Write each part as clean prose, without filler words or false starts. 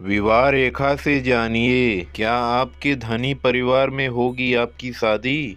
विवाह रेखा से जानिए, क्या आपके धनी परिवार में होगी आपकी शादी।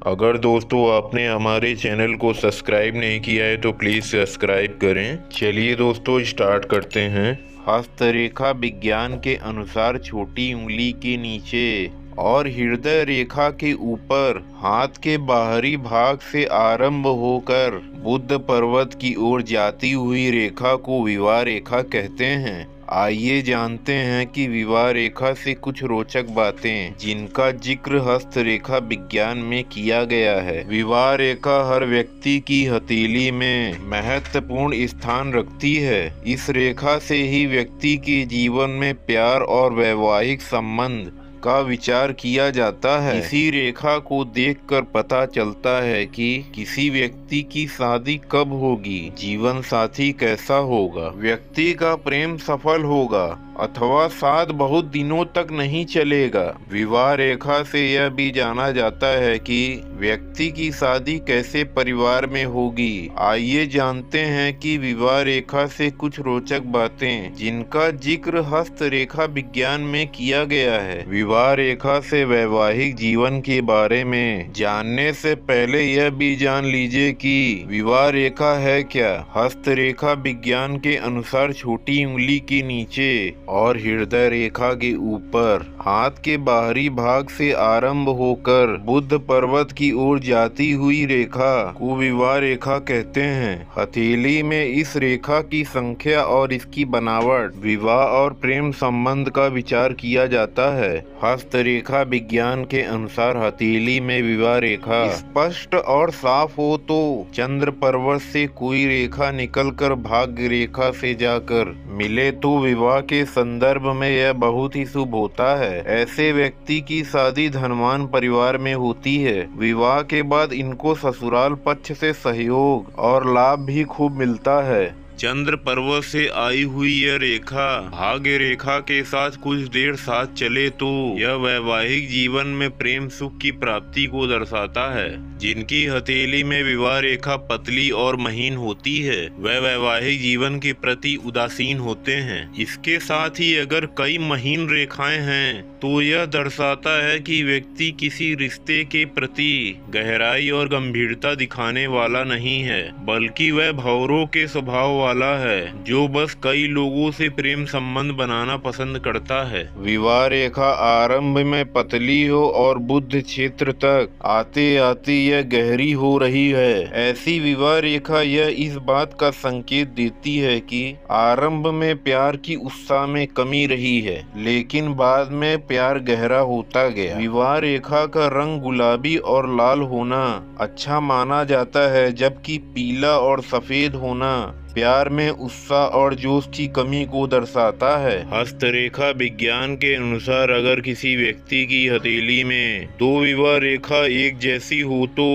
अगर दोस्तों आपने हमारे चैनल को सब्सक्राइब नहीं किया है तो प्लीज़ सब्सक्राइब करें। चलिए दोस्तों स्टार्ट करते हैं। हस्तरेखा विज्ञान के अनुसार छोटी उंगली के नीचे और हृदय रेखा के ऊपर हाथ के बाहरी भाग से आरंभ होकर बुध पर्वत की ओर जाती हुई रेखा को विवाह रेखा कहते हैं। आइए जानते हैं कि विवाह रेखा से कुछ रोचक बातें जिनका जिक्र हस्तरेखा विज्ञान में किया गया है। विवाह रेखा हर व्यक्ति की हथेली में महत्वपूर्ण स्थान रखती है। इस रेखा से ही व्यक्ति के जीवन में प्यार और वैवाहिक संबंध का विचार किया जाता है। इसी रेखा को देखकर पता चलता है कि किसी व्यक्ति की शादी कब होगी, जीवन साथी कैसा होगा, व्यक्ति का प्रेम सफल होगा अथवा साथ बहुत दिनों तक नहीं चलेगा। विवाह रेखा से यह भी जाना जाता है कि व्यक्ति की शादी कैसे परिवार में होगी। आइए जानते हैं कि विवाह रेखा से कुछ रोचक बातें जिनका जिक्र हस्तरेखा विज्ञान में किया गया है। विवाह रेखा से वैवाहिक जीवन के बारे में जानने से पहले यह भी जान लीजिए कि विवाह रेखा है क्या। हस्तरेखा विज्ञान के अनुसार छोटी उंगली के नीचे और हृदय रेखा के ऊपर हाथ के बाहरी भाग से आरंभ होकर बुध पर्वत की ओर जाती हुई रेखा को विवाह रेखा कहते हैं। हथेली में इस रेखा की संख्या और इसकी बनावट विवाह और प्रेम संबंध का विचार किया जाता है। हस्तरेखा विज्ञान के अनुसार हथेली में विवाह रेखा स्पष्ट और साफ हो तो चंद्र पर्वत से कोई रेखा निकलकर भाग्य रेखा से जाकर मिले तो विवाह के संदर्भ में यह बहुत ही शुभ होता है। ऐसे व्यक्ति की शादी धनवान परिवार में होती है। विवाह के बाद इनको ससुराल पक्ष से सहयोग और लाभ भी खूब मिलता है। चंद्र पर्वत से आई हुई यह रेखा भाग्य रेखा के साथ कुछ देर साथ चले तो यह वैवाहिक जीवन में प्रेम सुख की प्राप्ति को दर्शाता है। जिनकी हथेली में विवाह रेखा पतली और महीन होती है वह वैवाहिक जीवन के प्रति उदासीन होते हैं। इसके साथ ही अगर कई महीन रेखाएं हैं तो यह दर्शाता है कि व्यक्ति किसी रिश्ते के प्रति गहराई और गंभीरता दिखाने वाला नहीं है, बल्कि वह भंवरों के स्वभाव वाला है जो बस कई लोगों से प्रेम संबंध बनाना पसंद करता है। विवाह रेखा आरंभ में पतली हो और बुध क्षेत्र तक आते आते यह गहरी हो रही है। ऐसी विवाह रेखा यह इस बात का संकेत देती है कि आरंभ में प्यार की उत्साह में कमी रही है, लेकिन बाद में प्यार गहरा होता गया। विवाह रेखा का रंग गुलाबी और लाल होना अच्छा माना जाता है, जबकि पीला और सफेद होना प्यार में उत्साह और जोश की कमी को दर्शाता है। हस्तरेखा विज्ञान के अनुसार अगर किसी व्यक्ति की हथेली में दो विवाह रेखा एक जैसी हो तो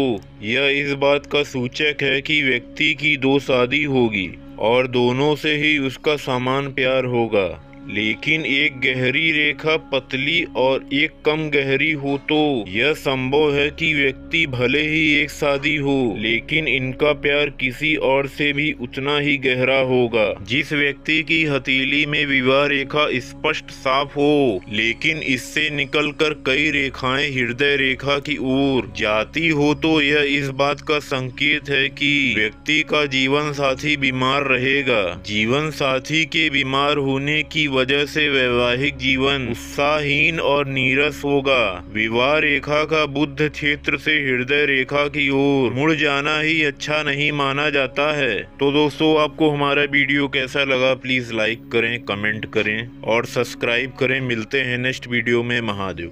यह इस बात का सूचक है कि व्यक्ति की दो शादी होगी और दोनों से ही उसका समान प्यार होगा। लेकिन एक गहरी रेखा पतली और एक कम गहरी हो तो यह संभव है कि व्यक्ति भले ही एक शादी हो लेकिन इनका प्यार किसी और से भी उतना ही गहरा होगा। जिस व्यक्ति की हथेली में विवाह रेखा स्पष्ट साफ हो लेकिन इससे निकलकर कई रेखाएं हृदय रेखा की ओर जाती हो तो यह इस बात का संकेत है कि व्यक्ति का जीवन साथी बीमार रहेगा। जीवन साथी के बीमार होने की वजह से वैवाहिक जीवन उत्साहहीन और नीरस होगा। विवाह रेखा का बुध क्षेत्र से हृदय रेखा की ओर मुड़ जाना ही अच्छा नहीं माना जाता है। तो दोस्तों आपको हमारा वीडियो कैसा लगा प्लीज लाइक करें, कमेंट करें और सब्सक्राइब करें। मिलते हैं नेक्स्ट वीडियो में। महादेव।